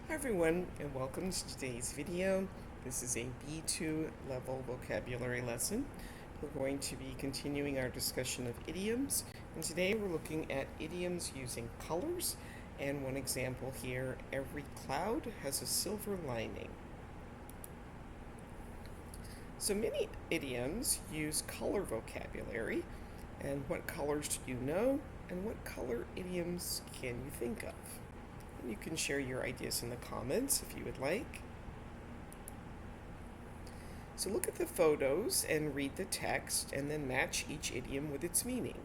Hi everyone, and welcome to today's video. This is a B2 level vocabulary lesson. We're going to be continuing our discussion of idioms, and today we're looking at idioms using colors, and one example here, every cloud has a silver lining. So many idioms use color vocabulary, and what colors do you know, and what color idioms can you think of? You can share your ideas in the comments if you would like. So look at the photos and read the text and then match each idiom with its meaning.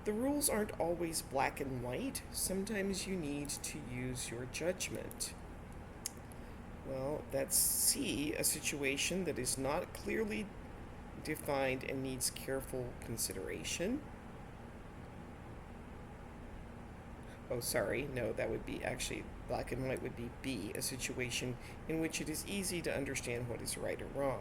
The rules aren't always black and white. Sometimes you need to use your judgment. Well, that's C, a situation that is not clearly defined and needs careful consideration. Oh, sorry, no, that would be actually black and white would be B, a situation in which it is easy to understand what is right or wrong.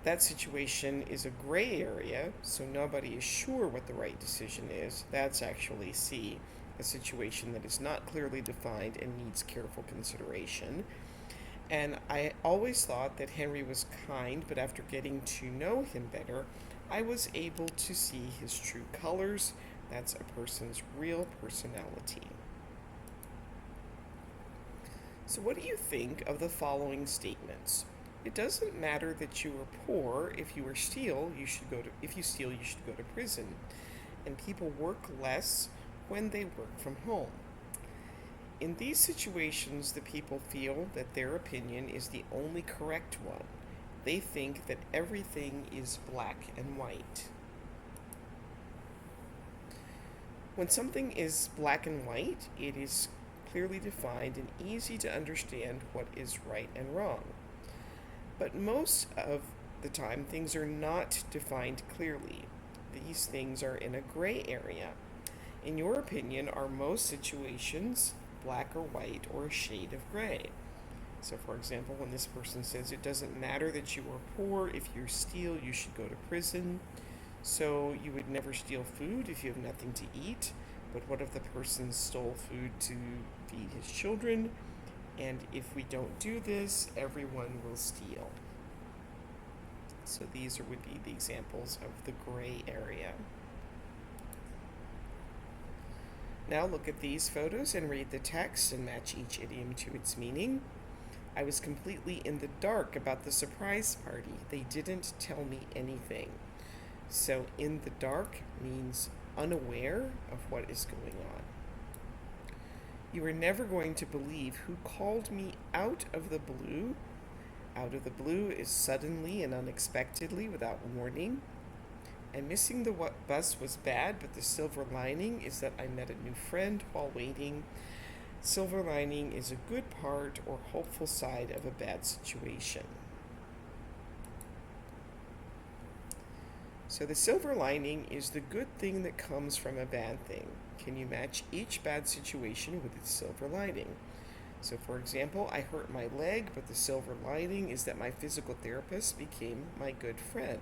That situation is a gray area, so nobody is sure what the right decision is. That's actually C, a situation that is not clearly defined and needs careful consideration. And I always thought that Henry was kind, but after getting to know him better, I was able to see his true colors. That's a person's real personality. So what do you think of the following statements? It doesn't matter that you are poor. If you steal, you should go to prison. And people work less when they work from home. In these situations, the people feel that their opinion is the only correct one. They think that everything is black and white. When something is black and white, it is clearly defined and easy to understand what is right and wrong. But most of the time, things are not defined clearly. These things are in a gray area. In your opinion, are most situations black or white or a shade of gray? So, for example, when this person says it doesn't matter that you are poor, if you steal, you should go to prison. So you would never steal food if you have nothing to eat. But what if the person stole food to feed his children? And if we don't do this, everyone will steal. So these would be the examples of the gray area. Now look at these photos and read the text and match each idiom to its meaning. I was completely in the dark about the surprise party. They didn't tell me anything. So in the dark means unaware of what is going on. You are never going to believe who called me out of the blue. Out of the blue is suddenly and unexpectedly without warning. And missing the bus was bad, but the silver lining is that I met a new friend while waiting. Silver lining is a good part or hopeful side of a bad situation. So the silver lining is the good thing that comes from a bad thing. Can you match each bad situation with its silver lining? So for example, I hurt my leg, but the silver lining is that my physical therapist became my good friend.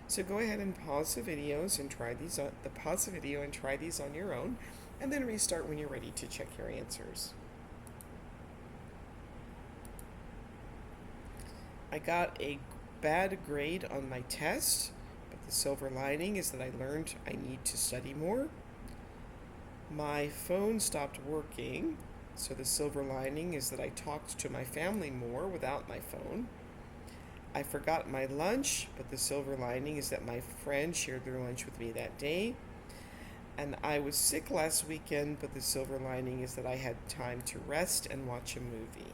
So go ahead and pause the videos and try these on pause the video and try these on your own, and then restart when you're ready to check your answers. I got a bad grade on my test. The silver lining is that I learned I need to study more. My phone stopped working, so the silver lining is that I talked to my family more without my phone. I forgot my lunch, but the silver lining is that my friend shared their lunch with me that day. And I was sick last weekend, but the silver lining is that I had time to rest and watch a movie.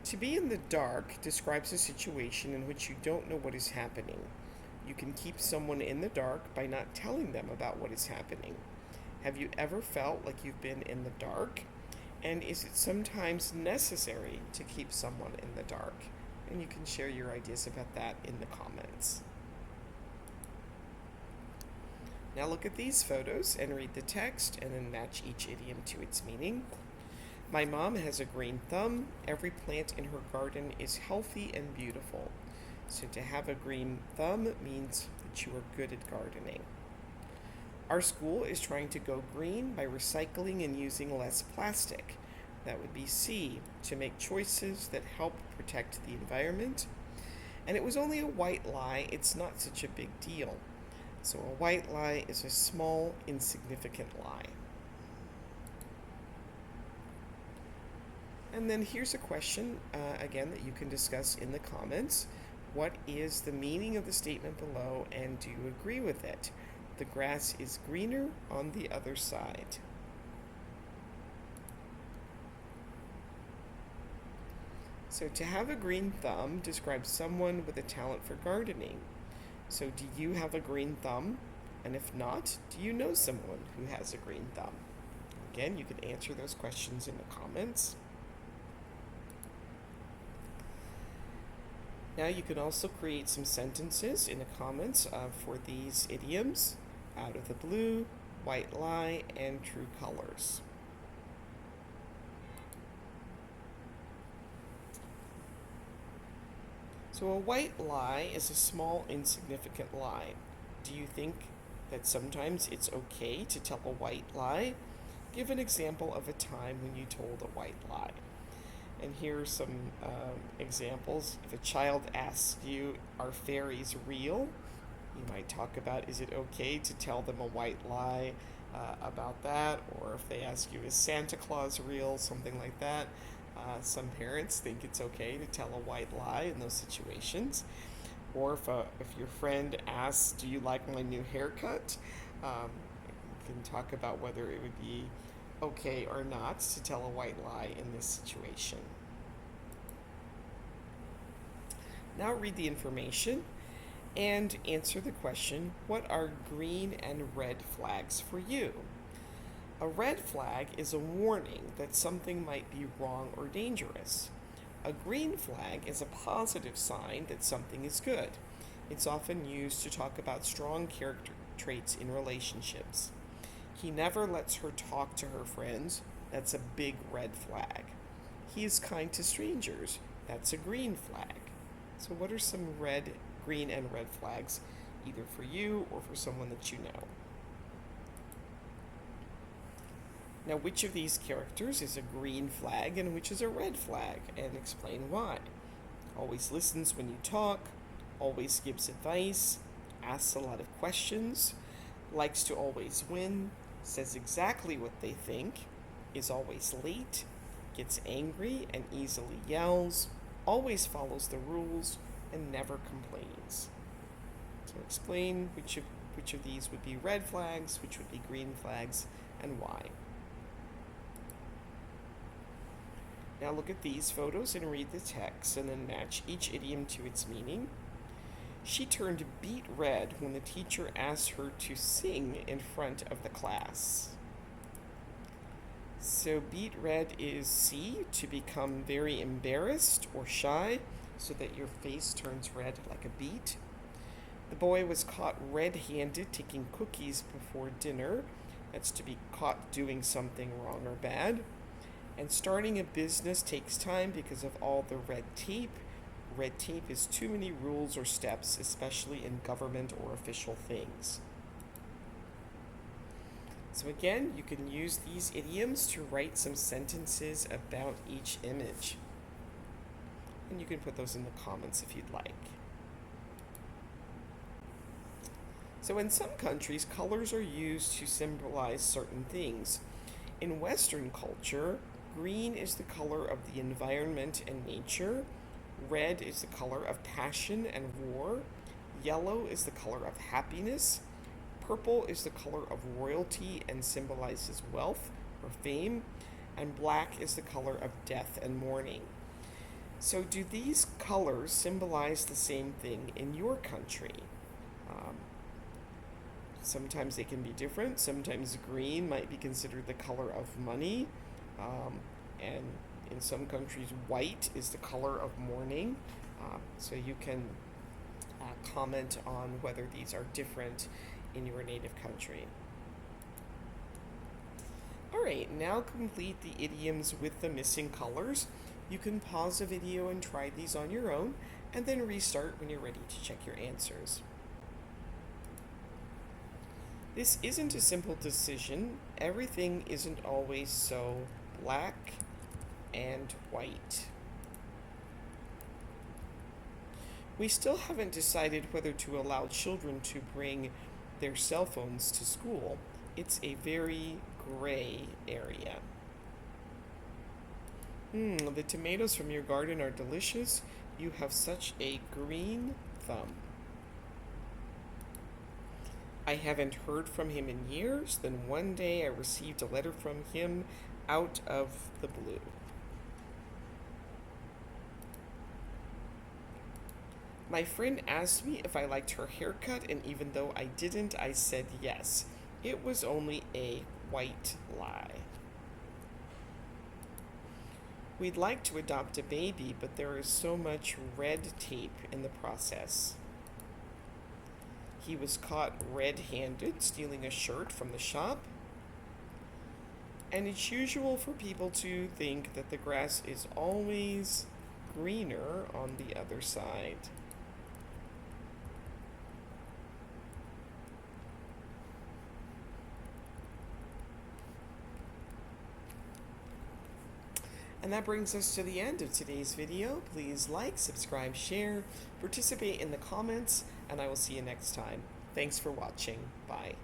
To be in the dark describes a situation in which you don't know what is happening. You can keep someone in the dark by not telling them about what is happening. Have you ever felt like you've been in the dark? And is it sometimes necessary to keep someone in the dark? And you can share your ideas about that in the comments. Now look at these photos and read the text and then match each idiom to its meaning. My mom has a green thumb. Every plant in her garden is healthy and beautiful. So to have a green thumb means that you are good at gardening. Our school is trying to go green by recycling and using less plastic. That would be C, to make choices that help protect the environment. And it was only a white lie, it's not such a big deal. So a white lie is a small, insignificant lie. And then here's a question, again, that you can discuss in the comments. What is the meaning of the statement below, and do you agree with it? The grass is greener on the other side. So to have a green thumb describes someone with a talent for gardening. So do you have a green thumb? And if not, do you know someone who has a green thumb? Again, you can answer those questions in the comments. Now you can also create some sentences in the comments for these idioms: out of the blue, white lie, and true colors. So a white lie is a small, insignificant lie. Do you think that sometimes it's okay to tell a white lie? Give an example of a time when you told a white lie. And here are some examples. If a child asks you, are fairies real? You might talk about, is it okay to tell them a white lie about that? Or if they ask you, is Santa Claus real? Something like that. Some parents think it's okay to tell a white lie in those situations. Or if your friend asks, do you like my new haircut? You can talk about whether it would be okay or not to tell a white lie in this situation. Now read the information and answer the question, what are green and red flags for you? A red flag is a warning that something might be wrong or dangerous. A green flag is a positive sign that something is good. It's often used to talk about strong character traits in relationships. He never lets her talk to her friends. That's a big red flag. He is kind to strangers. That's a green flag. So what are some green and red flags, either for you or for someone that you know? Now, which of these characters is a green flag and which is a red flag? And explain why. Always listens when you talk, always gives advice, asks a lot of questions, likes to always win, says exactly what they think, is always late, gets angry and easily yells, always follows the rules, and never complains. So explain which of these would be red flags, which would be green flags, and why. Now look at these photos and read the text, and then match each idiom to its meaning. She turned beet red when the teacher asked her to sing in front of the class. So beet red is C, to become very embarrassed or shy, so that your face turns red like a beet. The boy was caught red-handed taking cookies before dinner. That's to be caught doing something wrong or bad. And starting a business takes time because of all the red tape. Red tape is too many rules or steps, especially in government or official things. So again, you can use these idioms to write some sentences about each image. And you can put those in the comments if you'd like. So in some countries, colors are used to symbolize certain things. In Western culture, green is the color of the environment and nature. Red is the color of passion and war. Yellow is the color of happiness. Purple is the color of royalty and symbolizes wealth or fame. And black is the color of death and mourning. So do these colors symbolize the same thing in your country? Sometimes they can be different. Sometimes green might be considered the color of money. And in some countries, white is the color of mourning. So you can comment on whether these are different in your native country. All right, now complete the idioms with the missing colors. You can pause the video and try these on your own, and then restart when you're ready to check your answers. This isn't a simple decision. Everything isn't always so black and white. We still haven't decided whether to allow children to bring their cell phones to school. It's a very gray area. The tomatoes from your garden are delicious. You have such a green thumb. I haven't heard from him in years. Then one day I received a letter from him out of the blue. My friend asked me if I liked her haircut, and even though I didn't, I said yes. It was only a white lie. We'd like to adopt a baby, but there is so much red tape in the process. He was caught red-handed stealing a shirt from the shop. And it's usual for people to think that the grass is always greener on the other side. And that brings us to the end of today's video. Please like, subscribe, share, participate in the comments, and I will see you next time. Thanks for watching. Bye.